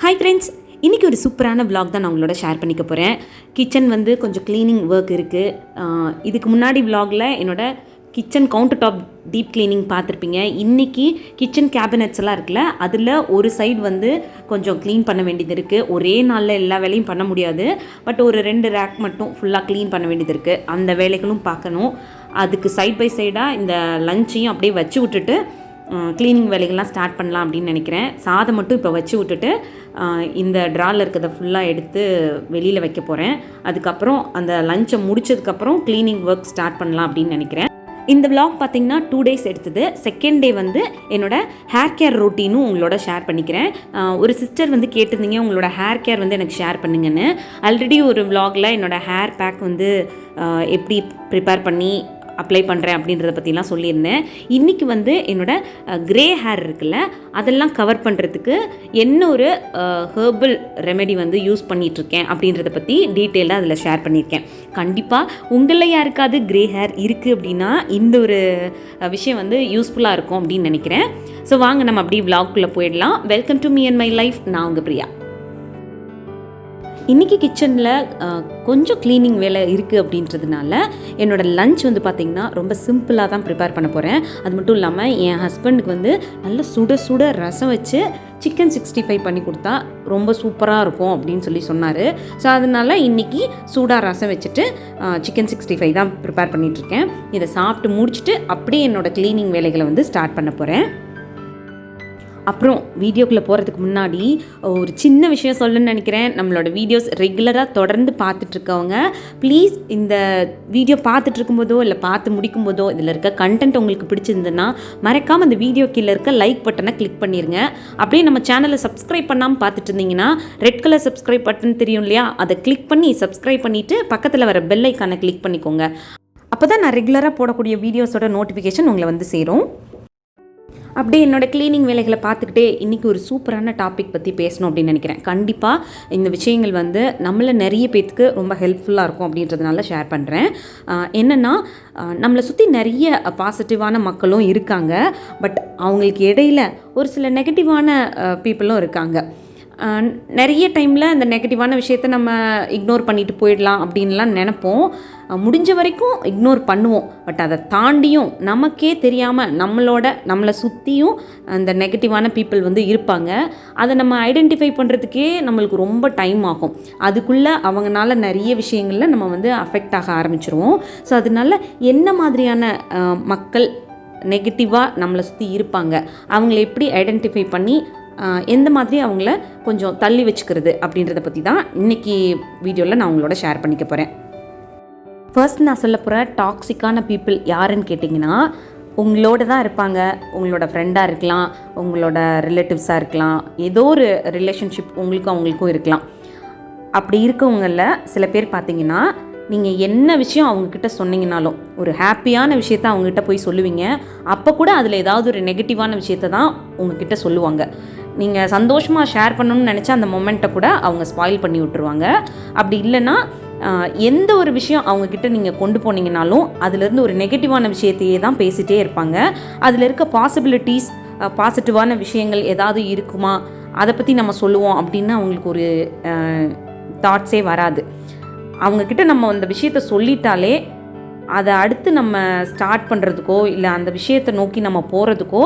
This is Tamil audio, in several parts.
ஹாய் ஃப்ரெண்ட்ஸ், இன்றைக்கி ஒரு சூப்பரான vlog தான் நான் உங்களோட ஷேர் பண்ணிக்க போகிறேன். கிச்சன் வந்து கொஞ்சம் க்ளீனிங் ஒர்க் இருக்குது. இதுக்கு முன்னாடி vlogல என்னோடய kitchen counter top deep cleaning பார்த்துருப்பீங்க. இன்றைக்கி கிச்சன் கேபினட்ஸ் எல்லாம் இருக்குல்ல, அதில் ஒரு சைடு வந்து கொஞ்சம் க்ளீன் பண்ண வேண்டியது இருக்குது. ஒரே நாளில் எல்லா வேலையும் பண்ண முடியாது, பட் ஒரு 2 ரேக் மட்டும் ஃபுல்லாக க்ளீன் பண்ண வேண்டியது இருக்குது. அந்த வேலைகளும் பார்க்கணும். அதுக்கு சைட் பை சைடாக இந்த லஞ்சையும் அப்படியே வச்சு விட்டுட்டு க்ளீனிங் வேலைகள்லாம் ஸ்டார்ட் பண்ணலாம் அப்படின்னு நினைக்கிறேன். சாதம் மட்டும் இப்போ வச்சு விட்டுட்டு இந்த ட்ராவில் இருக்கிறத ஃபுல்லாக எடுத்து வெளியில் வைக்க போகிறேன். அதுக்கப்புறம் அந்த லஞ்சை முடித்ததுக்கப்புறம் க்ளீனிங் ஒர்க் ஸ்டார்ட் பண்ணலாம் அப்படின்னு நினைக்கிறேன். இந்த vlog பார்த்திங்கன்னா 2 days எடுத்தது. செகண்ட் டே வந்து என்னோடய ஹேர் கேர் ரொட்டீனும் உங்களோட ஷேர் பண்ணிக்கிறேன். ஒரு சிஸ்டர் வந்து கேட்டிருந்தீங்க உங்களோட ஹேர் கேர் வந்து எனக்கு ஷேர் பண்ணுங்கன்னு. ஆல்ரெடி ஒரு vlogல என்னோடய ஹேர் பேக் வந்து எப்படி ப்ரிப்பேர் பண்ணி அப்ளை பண்ணுறேன் அப்படின்றத பற்றிலாம் சொல்லியிருந்தேன். இன்றைக்கி வந்து என்னோடய க்ரே ஹேர் இருக்குல்ல, அதெல்லாம் கவர் பண்ணுறதுக்கு என்ன ஒரு ஹெர்பல் ரெமெடி வந்து யூஸ் பண்ணிகிட்ருக்கேன் அப்படின்றத பற்றி டீட்டெயிலாக அதில் ஷேர் பண்ணியிருக்கேன். கண்டிப்பாக உங்களில் யாருக்காவது க்ரே ஹேர் இருக்குது அப்படின்னா இந்த ஒரு விஷயம் வந்து யூஸ்ஃபுல்லாக இருக்கும் அப்படின்னு நினைக்கிறேன். ஸோ வாங்க நம்ம அப்படியே vlogக்குள்ளே போயிடலாம். Welcome to me and my life. நான் உங்கள் பிரியா. இன்றைக்கி கிச்சனில் கொஞ்சம் க்ளீனிங் வேலை இருக்குது அப்படின்றதுனால என்னோடய லஞ்ச் வந்து பார்த்திங்கன்னா ரொம்ப சிம்பிளாக தான் ப்ரிப்பேர் பண்ண போகிறேன். அது மட்டும் இல்லாமல் என் ஹஸ்பண்டுக்கு வந்து நல்ல சுட சுட ரசம் வச்சு சிக்கன் 65 பண்ணி கொடுத்தா ரொம்ப சூப்பராக இருக்கும் அப்படின்னு சொல்லி சொன்னார். ஸோ அதனால் இன்றைக்கி சூடாக ரசம் வச்சுட்டு சிக்கன் 65 தான் ப்ரிப்பேர் பண்ணிகிட்ருக்கேன். இதை சாப்பிட்டு முடிச்சுட்டு அப்படியே என்னோடய க்ளீனிங் வேலைகளை வந்து ஸ்டார்ட் பண்ண போகிறேன். அப்புறம் வீடியோக்குள்ளே போகிறதுக்கு முன்னாடி ஒரு சின்ன விஷயம் சொல்லணும்னு நினைக்கிறேன். நம்மளோட வீடியோஸ் ரெகுலராக தொடர்ந்து பார்த்துட்ருக்கவங்க ப்ளீஸ் இந்த வீடியோ பார்த்துட்ருக்கும்போதோ இல்லை பார்த்து முடிக்கும்போதோ இதில் இருக்க கண்டென்ட் உங்களுக்கு பிடிச்சிருந்துன்னா மறக்காமல் அந்த வீடியோ கீழே இருக்க லைக் பட்டனை கிளிக் பண்ணிடுங்க. அப்படியே நம்ம சேனலை சப்ஸ்கிரைப் பண்ணாமல் பார்த்துட்டு இருந்தீங்கன்னா ரெட் கலர் சப்ஸ்கிரைப் பட்டன் தெரியும் இல்லையா, அதை கிளிக் பண்ணி சப்ஸ்கிரைப் பண்ணிவிட்டு பக்கத்தில் வர பெல் ஐக்கானை கிளிக் பண்ணிக்கோங்க. அப்போ தான் நான் ரெகுலராக போடக்கூடிய வீடியோஸோட நோட்டிஃபிகேஷன் உங்களை வந்து சேரும். அப்படியே என்னோடய க்ளீனிங் வேலைகளை பார்த்துக்கிட்டே இன்றைக்கி ஒரு சூப்பரான டாபிக் பற்றி பேசணும் அப்படின்னு நினைக்கிறேன். கண்டிப்பாக இந்த விஷயங்கள் வந்து நம்மளை நிறைய பேத்துக்கு ரொம்ப ஹெல்ப்ஃபுல்லாக இருக்கும் அப்படின்றதுனால ஷேர் பண்ணுறேன். என்னென்னா, நம்மளை சுற்றி நிறைய பாசிட்டிவான மக்களும் இருக்காங்க, பட் அவங்களுக்கு இடையில் ஒரு சில நெகட்டிவான பீப்புளும் இருக்காங்க. நிறைய டைமில் அந்த நெகட்டிவான விஷயத்தை நம்ம இக்னோர் பண்ணிட்டு போயிடலாம் அப்படின்லாம் நினைப்போம். முடிஞ்ச வரைக்கும் இக்னோர் பண்ணுவோம். பட் அதை தாண்டியும் நமக்கே தெரியாமல் நம்மளை சுற்றியும் அந்த நெகட்டிவான பீப்புள் வந்து இருப்பாங்க. அதை நம்ம ஐடென்டிஃபை பண்ணுறதுக்கே நம்மளுக்கு ரொம்ப டைம் ஆகும். அதுக்குள்ளே அவங்களால நிறைய விஷயங்களில் நம்ம வந்து அஃபெக்ட் ஆக ஆரம்பிச்சிருவோம். ஸோ அதனால என்ன மாதிரியான மக்கள் நெகட்டிவாக நம்மளை சுற்றி இருப்பாங்க, அவங்கள எப்படி ஐடென்டிஃபை பண்ணி எந்த மாதிரி அவங்கள கொஞ்சம் தள்ளி வச்சுக்கிறது அப்படின்றத பற்றி தான் இன்றைக்கி வீடியோவில் நான் உங்களோட ஷேர் பண்ணிக்க போகிறேன். ஃபர்ஸ்ட் நான் சொல்ல போகிற டாக்ஸிக்கான பீப்புள் யாருன்னு கேட்டிங்கன்னா, உங்களோட தான் இருப்பாங்க. உங்களோட ஃப்ரெண்டாக இருக்கலாம், உங்களோட ரிலேட்டிவ்ஸாக இருக்கலாம், ஏதோ ஒரு ரிலேஷன்ஷிப் உங்களுக்கும் அவங்களுக்கும் இருக்கலாம். அப்படி இருக்கவங்களில் சில பேர் பார்த்திங்கன்னா, நீங்கள் என்ன விஷயம் அவங்கக்கிட்ட சொன்னீங்கனாலும் ஒரு ஹாப்பியான விஷயத்த அவங்ககிட்ட போய் சொல்லுவீங்க. அப்போ கூட அதில் ஏதாவது ஒரு நெகட்டிவான விஷயத்த தான் உங்ககிட்ட சொல்லுவாங்க. நீங்கள் சந்தோஷமாக ஷேர் பண்ணணும்னு நினச்சா அந்த மொமெண்ட்டை கூட அவங்க ஸ்பாயில் பண்ணி விட்டுருவாங்க. அப்படி இல்லைன்னா எந்த ஒரு விஷயம் அவங்கக்கிட்ட நீங்கள் கொண்டு போனீங்கனாலும் அதிலேருந்து ஒரு நெகட்டிவான விஷயத்தையே தான் பேசிகிட்டே இருப்பாங்க. அதில் இருக்க பாசிபிலிட்டிஸ், பாசிட்டிவான விஷயங்கள் ஏதாவது இருக்குமா, அதை பற்றி நம்ம சொல்லுவோம் அப்படின்னு அவங்களுக்கு ஒரு தாட்ஸே வராது. அவங்கக்கிட்ட நம்ம அந்த விஷயத்த சொல்லிட்டாலே அதை அடுத்து நம்ம ஸ்டார்ட் பண்ணுறதுக்கோ இல்லை அந்த விஷயத்தை நோக்கி நம்ம போகிறதுக்கோ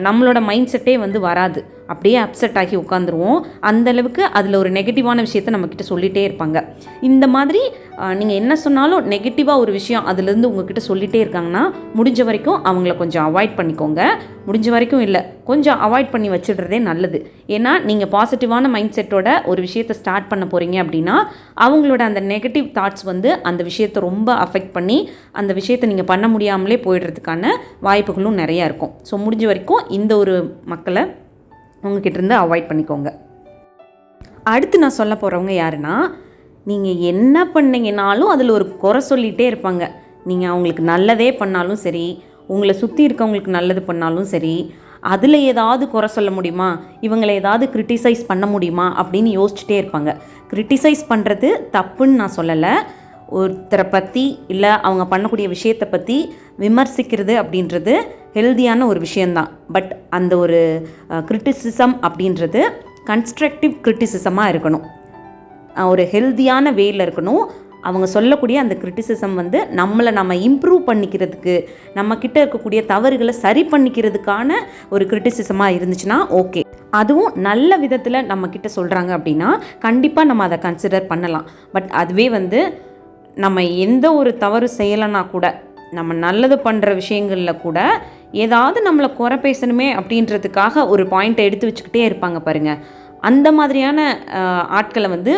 நம்மளோட மைண்ட் செட்டே வந்து வராது. அப்படியே அப்செட் ஆகி உட்காந்துருவோம். அந்தளவுக்கு அதில் ஒரு நெகட்டிவான விஷயத்த நம்மக்கிட்ட சொல்லிகிட்டே இருப்பாங்க. இந்த மாதிரி நீங்கள் என்ன சொன்னாலும் நெகட்டிவாக ஒரு விஷயம் அதுலேருந்து உங்ககிட்ட சொல்லிகிட்டே இருக்காங்கன்னா முடிஞ்ச வரைக்கும் அவங்கள கொஞ்சம் அவாய்ட் பண்ணிக்கோங்க. முடிஞ்ச வரைக்கும் இல்லை, கொஞ்சம் அவாய்ட் பண்ணி வச்சுடுறதே நல்லது. ஏன்னா நீங்கள் பாசிட்டிவான மைண்ட் செட்டோட ஒரு விஷயத்தை ஸ்டார்ட் பண்ண போகிறீங்க அப்படின்னா அவங்களோட அந்த நெகட்டிவ் தாட்ஸ் வந்து அந்த விஷயத்தை ரொம்ப அஃபெக்ட் பண்ணி அந்த விஷயத்தை நீங்கள் பண்ண முடியாமலே போயிடுறதுக்கான வாய்ப்புகளும் நிறையா இருக்கும். ஸோ முடிஞ்ச வரைக்கும் இந்த ஒரு மக்களை உங்ககிட்டேருந்து அவாய்ட் பண்ணிக்கோங்க. அடுத்து நான் சொல்ல போகிறவங்க யாருன்னா, நீங்கள் என்ன பண்ணீங்கனாலும் அதில் ஒரு குறை சொல்லிகிட்டே இருப்பாங்க. நீங்கள் அவங்களுக்கு நல்லதே பண்ணாலும் சரி, உங்களை சுற்றி இருக்கவங்களுக்கு நல்லது பண்ணாலும் சரி, அதில் ஏதாவது குறை சொல்ல முடியுமா, இவங்களை ஏதாவது கிரிட்டிசைஸ் பண்ண முடியுமா அப்படின்னு யோசிச்சுட்டே இருப்பாங்க. கிரிட்டிசைஸ் பண்ணுறது தப்புன்னு நான் சொல்லலை. ஒருத்தரை பற்றி இல்லை அவங்க பண்ணக்கூடிய விஷயத்தை பற்றி விமர்சிக்கிறது அப்படின்றது ஹெல்தியான ஒரு விஷயந்தான். பட் அந்த ஒரு கிரிட்டிசிசம் அப்படின்றது கன்ஸ்ட்ரக்டிவ் கிரிட்டிசிசமாக இருக்கணும், ஒரு ஹெல்தியான வேயில் இருக்கணும். அவங்க சொல்லக்கூடிய அந்த கிரிட்டிசிசம் வந்து நம்ம இம்ப்ரூவ் பண்ணிக்கிறதுக்கு, நம்மக்கிட்ட இருக்கக்கூடிய தவறுகளை சரி பண்ணிக்கிறதுக்கான ஒரு கிரிட்டிசிசமாக இருந்துச்சுன்னா ஓகே. அதுவும் நல்ல விதத்தில் நம்மக்கிட்ட சொல்கிறாங்க அப்படின்னா கண்டிப்பாக நம்ம அதை கன்சிடர் பண்ணலாம். பட் அதுவே வந்து நம்ம எந்த ஒரு தவறு செய்யலைன்னா கூட, நம்ம நல்லது பண்ணுற விஷயங்களில் கூட ஏதாவது நம்மளை குறை பேசணுமே அப்படின்றதுக்காக ஒரு பாயிண்ட்டை எடுத்து வச்சுக்கிட்டே இருப்பாங்க பாருங்கள். அந்த மாதிரியான ஆட்களை வந்து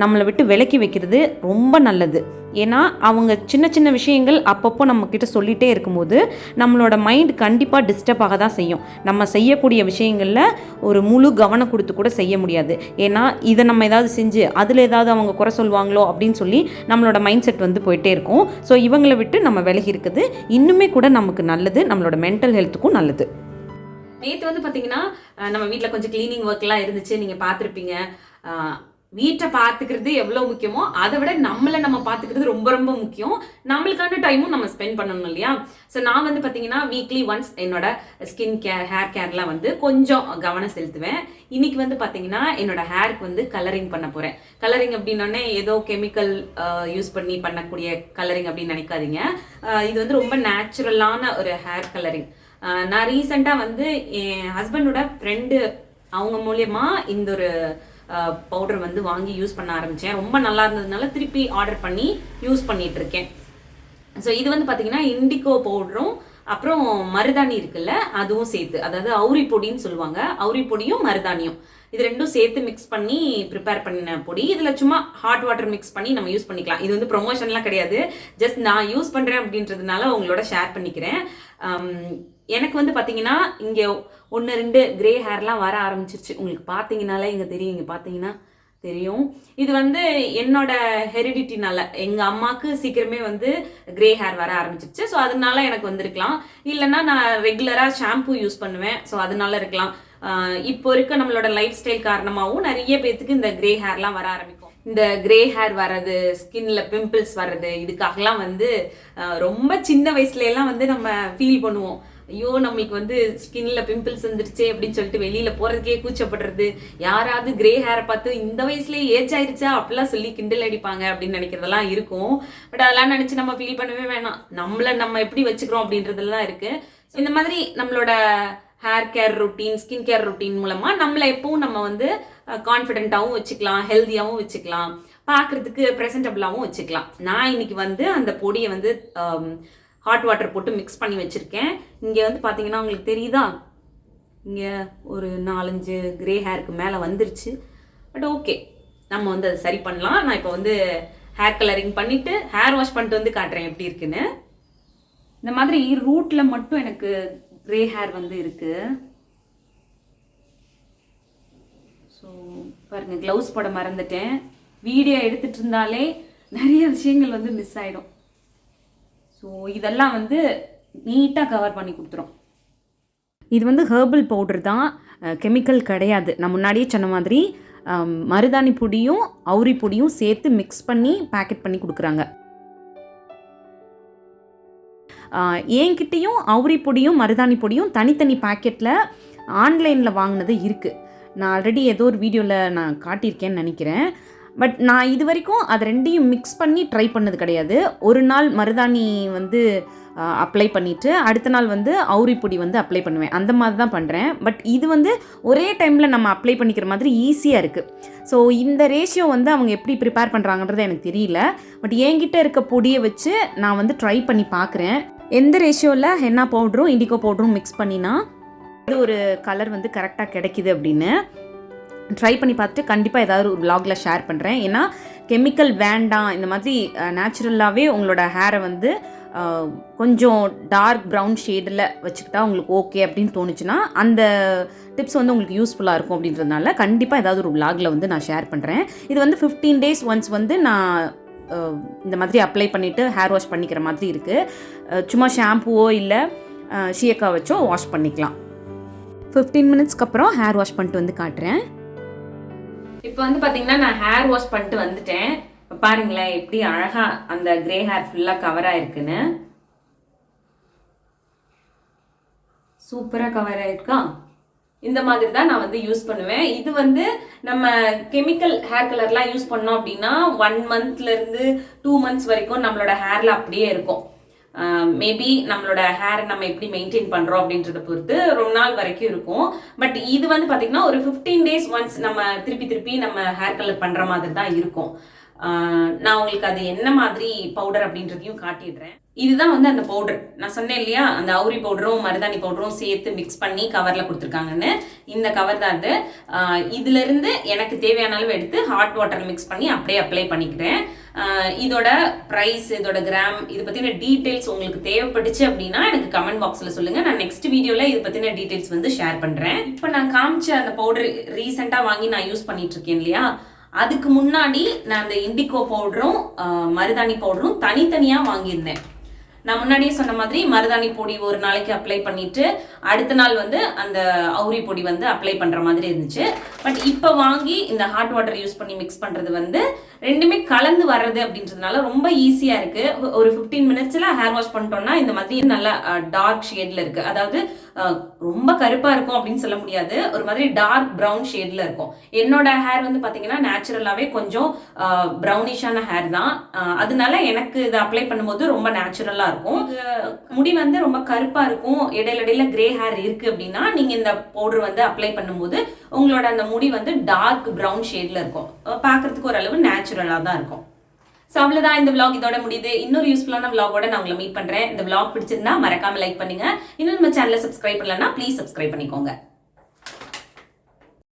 நம்மளை விட்டு விலக்கி வைக்கிறது ரொம்ப நல்லது. ஏன்னா அவங்க சின்ன சின்ன விஷயங்கள் அப்பப்போ நம்மக்கிட்ட சொல்லிகிட்டே இருக்கும்போது நம்மளோட மைண்ட் கண்டிப்பாக டிஸ்டர்ப் ஆக தான் செய்யும். நம்ம செய்யக்கூடிய விஷயங்களில் ஒரு முழு கவனம் கொடுத்து கூட செய்ய முடியாது. ஏன்னா இதை நம்ம ஏதாவது செஞ்சு அதில் ஏதாவது அவங்க குறை சொல்லுவாங்களோ அப்படின்னு சொல்லி நம்மளோட மைண்ட் செட் வந்து போயிட்டே இருக்கும். ஸோ இவங்களை விட்டு நம்ம விலகி இருக்குது இன்னுமே கூட நமக்கு நல்லது, நம்மளோட மென்டல் ஹெல்த்துக்கும் நல்லது. நேற்று வந்து பார்த்திங்கன்னா நம்ம வீட்டில் கொஞ்சம் க்ளீனிங் ஒர்க்லாம் இருந்துச்சு, நீங்கள் பார்த்துருப்பீங்க. வீட்டை பார்த்துக்கிறது எவ்வளோ முக்கியமோ அதை விட நம்ம பார்த்துக்கிறது ரொம்ப ரொம்ப முக்கியம். நம்மளுக்கான டைமும் நம்ம ஸ்பெண்ட் பண்ணணும் இல்லையா? ஸோ நான் வந்து பார்த்தீங்கன்னா வீக்லி ஒன்ஸ் என்னோட ஸ்கின் கேர், ஹேர் கேர்லாம் வந்து கொஞ்சம் கவனம் செலுத்துவேன். இன்னைக்கு வந்து பார்த்தீங்கன்னா என்னோட ஹேருக்கு வந்து கலரிங் பண்ண போகிறேன். கலரிங் அப்படின்னோடனே ஏதோ கெமிக்கல் யூஸ் பண்ணி பண்ணக்கூடிய கலரிங் அப்படின்னு நினைக்காதீங்க. இது வந்து ரொம்ப நேச்சுரலான ஒரு ஹேர் கலரிங். நான் ரீசெண்டாக வந்து என் ஹஸ்பண்டோட ஃப்ரெண்டு அவங்க மூலயமா இந்த ஒரு பவுடர் வந்து வாங்கி யூஸ் பண்ண ஆரம்பித்தேன். ரொம்ப நல்லா இருந்ததுனால திருப்பி ஆர்டர் பண்ணி யூஸ் பண்ணிட்டு இருக்கேன். ஸோ இது வந்து பார்த்தீங்கன்னா இண்டிகோ பவுடரும் அப்புறம் மருதாணி இருக்குல்ல அதுவும் சேர்த்து, அதாவது அவுரி பொடின்னு சொல்லுவாங்க, அவுரி பொடியும் மருதாணியும் இது ரெண்டும் சேர்த்து மிக்ஸ் பண்ணி ப்ரிப்பேர் பண்ண பொடி. இதில் சும்மா ஹாட் வாட்டர் மிக்ஸ் பண்ணி நம்ம யூஸ் பண்ணிக்கலாம். இது வந்து ப்ரொமோஷன்லாம் கிடையாது, ஜஸ்ட் நான் யூஸ் பண்ணுறேன் அப்படின்றதுனால உங்களோட ஷேர் பண்ணிக்கிறேன். எனக்கு வந்து பார்த்தீங்கன்னா இங்கே 1-2 கிரே ஹேர்லாம் வர ஆரம்பிச்சிருச்சு. உங்களுக்கு பார்த்தீங்கனாலே இங்கே தெரியும், இங்கே பார்த்தீங்கன்னா தெரியும். இது வந்து என்னோட ஹெரிடிட்டினால, எங்கள் அம்மாவுக்கு சீக்கிரமே வந்து கிரே ஹேர் வர ஆரம்பிச்சிருச்சு. ஸோ அதனால எனக்கு வந்திருக்கலாம். இல்லைன்னா நான் ரெகுலராக ஷாம்பு யூஸ் பண்ணுவேன், ஸோ அதனால இருக்கலாம். இப்போ இருக்க நம்மளோட லைஃப் ஸ்டைல் காரணமாகவும் நிறைய பேத்துக்கு இந்த கிரே ஹேர்லாம் வர ஆரம்பிக்கும். இந்த கிரே ஹேர் வர்றது, ஸ்கின்ல பிம்பிள்ஸ் வர்றது, இதுக்காகலாம் வந்து ரொம்ப சின்ன வயசுல வந்து நம்ம ஃபீல் பண்ணுவோம். ஐயோ நம்மளுக்கு வந்து ஸ்கின்ல பிம்பிள்ஸ் வந்துருச்சே அப்படின்னு சொல்லிட்டு வெளியில போறதுக்கே கூச்சப்படுறது. யாராவது கிரே ஹேரை பார்த்து இந்த வயசுலயே ஏஜ் ஆயிடுச்சா அப்படிலாம் சொல்லி கிண்டல் அடிப்பாங்க அப்படின்னு நினைக்கிறதெல்லாம் இருக்கும். பட் அதெல்லாம் நினைச்சு நம்ம ஃபீல் பண்ணவே வேணாம். நம்ம எப்படி வச்சுக்கிறோம் அப்படின்றதுலாம் இருக்கு. இந்த மாதிரி நம்மளோட hair care routine, skin care routine மூலமா நம்மளை எப்பவும் நம்ம வந்து கான்ஃபிடென்ட்டாகவும் வச்சுக்கலாம், ஹெல்த்தியாகவும் வச்சுக்கலாம், பார்க்கறதுக்கு ப்ரெசன்டபிளாகவும் வச்சுக்கலாம். நான் இன்னைக்கு வந்து அந்த பொடியை வந்து ஹாட் வாட்டர் போட்டு மிக்ஸ் பண்ணி வச்சுருக்கேன். இங்கே வந்து பார்த்தீங்கன்னா உங்களுக்கு தெரியுதா, இங்கே ஒரு 4-5 கிரே ஹேருக்கு மேலே வந்துருச்சு. பட் ஓகே, நம்ம வந்து அதை சரி பண்ணலாம். நான் இப்போ வந்து ஹேர் கலரிங் பண்ணிவிட்டு ஹேர் வாஷ் பண்ணிட்டு வந்து காட்டுறேன் எப்படி இருக்குன்னு. இந்த மாதிரி ரூட்டில் மட்டும் எனக்கு கிரே ஹேர் வந்து இருக்குது. ஸோ பாருங்கள், க்ளவுஸ் போட மறந்துட்டேன். வீடியோ எடுத்துகிட்டு இருந்தாலே நிறைய விஷயங்கள் வந்து மிஸ் ஆகிடும். ஸோ இதெல்லாம் வந்து நீட்டாக கவர் பண்ணி கொடுத்துரும். இது வந்து ஹெர்பல் பவுடர் தான், கெமிக்கல் கிடையாது. நான் முன்னாடியே சொன்ன மாதிரி மருதாணி பொடியும் அவுரி பொடியும் சேர்த்து மிக்ஸ் பண்ணி பேக்கெட் பண்ணி கொடுக்குறாங்க. என்கிட்டையும் அவுரி பொடியும் மருதாணி பொடியும் தனித்தனி பேக்கெட்டில் ஆன்லைனில் வாங்கினது இருக்குது. நான் ஆல்ரெடி ஏதோ ஒரு வீடியோவில் நான் காட்டியிருக்கேன்னு நினைக்கிறேன். பட் நான் இது வரைக்கும் அது ரெண்டையும் மிக்ஸ் பண்ணி ட்ரை பண்ணது கிடையாது. ஒரு நாள் மருதாணி வந்து அப்ளை பண்ணிவிட்டு அடுத்த நாள் வந்து அவுரி பொடி வந்து அப்ளை பண்ணுவேன். அந்த மாதிரி தான் பண்ணுறேன். பட் இது வந்து ஒரே டைமில் நம்ம அப்ளை பண்ணிக்கிற மாதிரி ஈஸியாக இருக்குது. ஸோ இந்த ரேஷியோ வந்து அவங்க எப்படி ப்ரிப்பேர் பண்ணுறாங்கன்றது எனக்கு தெரியல. பட் என்கிட்ட இருக்க பொடியை வச்சு நான் வந்து ட்ரை பண்ணி பார்க்குறேன். எந்த ரேஷியோவில் ஹென்னா பவுடரும் இண்டிகோ பவுடரும் மிக்ஸ் பண்ணினா இது ஒரு கலர் வந்து கரெக்டாக கிடைக்கிது அப்படின்னு ட்ரை பண்ணி பார்த்துட்டு கண்டிப்பாக ஏதாவது ஒரு vlogல ஷேர் பண்ணுறேன். ஏன்னா கெமிக்கல் வேண்டாம், இந்த மாதிரி நேச்சுரலாகவே உங்களோட ஹேரை வந்து கொஞ்சம் டார்க் ப்ரௌன் ஷேடில் வச்சுக்கிட்டா உங்களுக்கு ஓகே அப்படின்னு தோணுச்சுன்னா அந்த டிப்ஸ் வந்து உங்களுக்கு யூஸ்ஃபுல்லாக இருக்கும். அப்படின்றதுனால கண்டிப்பாக ஏதாவது ஒரு vlogல வந்து நான் ஷேர் பண்ணுறேன். இது வந்து 15 days ஒன்ஸ் வந்து நான் இந்த மாதிரி அப்ளை பண்ணிவிட்டு ஹேர் வாஷ் பண்ணிக்கிற மாதிரி இருக்குது. சும்மா ஷாம்புவோ இல்லை ஷியக்கா வச்சோ வாஷ் பண்ணிக்கலாம். 15 மினிட்ஸ்க்கு அப்புறம் ஹேர் வாஷ் பண்ணிட்டு வந்து காட்டுறேன். இப்போ வந்து பார்த்தீங்கன்னா நான் ஹேர் வாஷ் பண்ணிட்டு வந்துட்டேன். இப்போ பாருங்களேன் எப்படி அழகாக அந்த கிரே ஹேர் ஃபுல்லாக கவர் ஆகிருக்குன்னு. சூப்பராக கவர் ஆகிருக்கா. இந்த மாதிரி தான் நான் வந்து யூஸ் பண்ணுவேன். இது வந்து நம்ம கெமிக்கல் ஹேர் கலர்லாம் யூஸ் பண்ணோம் அப்படின்னா 1 மந்த்லேருந்து 2 மந்த்ஸ் வரைக்கும் நம்மளோட ஹேரில் அப்படியே இருக்கும். மேபி நம்மளோட ஹேர் நம்ம எப்படி மெயின்டைன் பண்ணுறோம் அப்படின்றத பொறுத்து ரொம்ப நாள் வரைக்கும் இருக்கும். பட் இது வந்து பார்த்திங்கன்னா ஒரு 15 days ஒன்ஸ் நம்ம திருப்பி நம்ம ஹேர் கலர் பண்ணுற மாதிரி தான் இருக்கும். நான் உங்களுக்கு அது என்ன மாதிரி பவுடர் அப்படின்றதையும் காட்டிடுறேன். இதுதான் வந்து அந்த பவுடர். நான் சொன்னேன் இல்லையா, அந்த அவுரி பவுடரும் மருதாணி பவுடரும் சேர்த்து மிக்ஸ் பண்ணி கவரில் கொடுத்துருக்காங்கன்னு. இந்த கவர் தான் அது. இதுலேருந்து எனக்கு தேவையான அளவு எடுத்து ஹாட் வாட்டர் மிக்ஸ் பண்ணி அப்படியே அப்ளை பண்ணிக்கிறேன். இதோட ப்ரைஸ், இதோட கிராம், இது பற்றின டீட்டெயில்ஸ் உங்களுக்கு தேவைப்பட்டுச்சு அப்படின்னா எனக்கு கமெண்ட் பாக்ஸில் சொல்லுங்கள். நான் நெக்ஸ்ட் வீடியோவில் இது பற்றின டீட்டெயில்ஸ் வந்து ஷேர் பண்ணுறேன். இப்போ நான் காமிச்ச அந்த பவுடர் ரீசெண்டாக வாங்கி நான் யூஸ் பண்ணிட்டு இருக்கேன் இல்லையா, அதுக்கு முன்னாடி நான் அந்த இண்டிகோ பவுடரும் மருதாணி பவுடரும் தனித்தனியாக வாங்கியிருந்தேன். நான் முன்னாடியே சொன்ன மாதிரி மருதாணி பொடி ஒரு நாளைக்கு அப்ளை பண்ணிட்டு அடுத்த நாள் வந்து அந்த அவுரி பொடி வந்து அப்ளை பண்ணுற மாதிரி இருந்துச்சு. பட் இப்போ வாங்கி இந்த ஹாட் வாட்டர் யூஸ் பண்ணி மிக்ஸ் பண்ணுறது வந்து ரெண்டுமே கலந்து வர்றது அப்படின்றதுனால ரொம்ப ஈஸியாக இருக்குது. ஒரு 15 minutesல ஹேர் வாஷ் பண்ணிட்டோம்னா இந்த மாதிரி நல்ல டார்க் ஷேடில் இருக்குது. அதாவது ரொம்ப கருப்பாக இருக்கும் அப்படின்னு சொல்ல முடியாது, ஒரு மாதிரி டார்க் ப்ரௌன் ஷேடில் இருக்கும். என்னோட ஹேர் வந்து பார்த்தீங்கன்னா நேச்சுரலாகவே கொஞ்சம் ப்ரௌனிஷான ஹேர் தான். அதனால எனக்கு இதை அப்ளை பண்ணும்போது ரொம்ப நேச்சுரலாக இருக்கும். முடி வந்து ரொம்ப கருப்பாக இருக்கும், இடையில கிரே ஹேர் இருக்குது அப்படின்னா நீங்கள் இந்த பவுடர் வந்து அப்ளை பண்ணும்போது உங்களோட அந்த முடி வந்து டார்க் ப்ரௌன் ஷேடில் இருக்கும். பார்க்குறதுக்கு ஓரளவு நேச்சுரலாக தான் இருக்கும். ஸோ அவ்வளோதான், இந்த vlog இதோட முடியுது. இன்னொரு யூஸ்ஃபுல்லான vlogஓட நான் உங்களை மீட் பண்ணுறேன். இந்த vlog பிடிச்சிருந்தா மறக்காமல் லைக் பண்ணுங்க. இன்னும் நம்ம சேனலை சப்ஸ்கிரைப் பண்ணலன்னா ப்ளீஸ் சப்ஸ்கிரைப் பண்ணிக்கோங்க.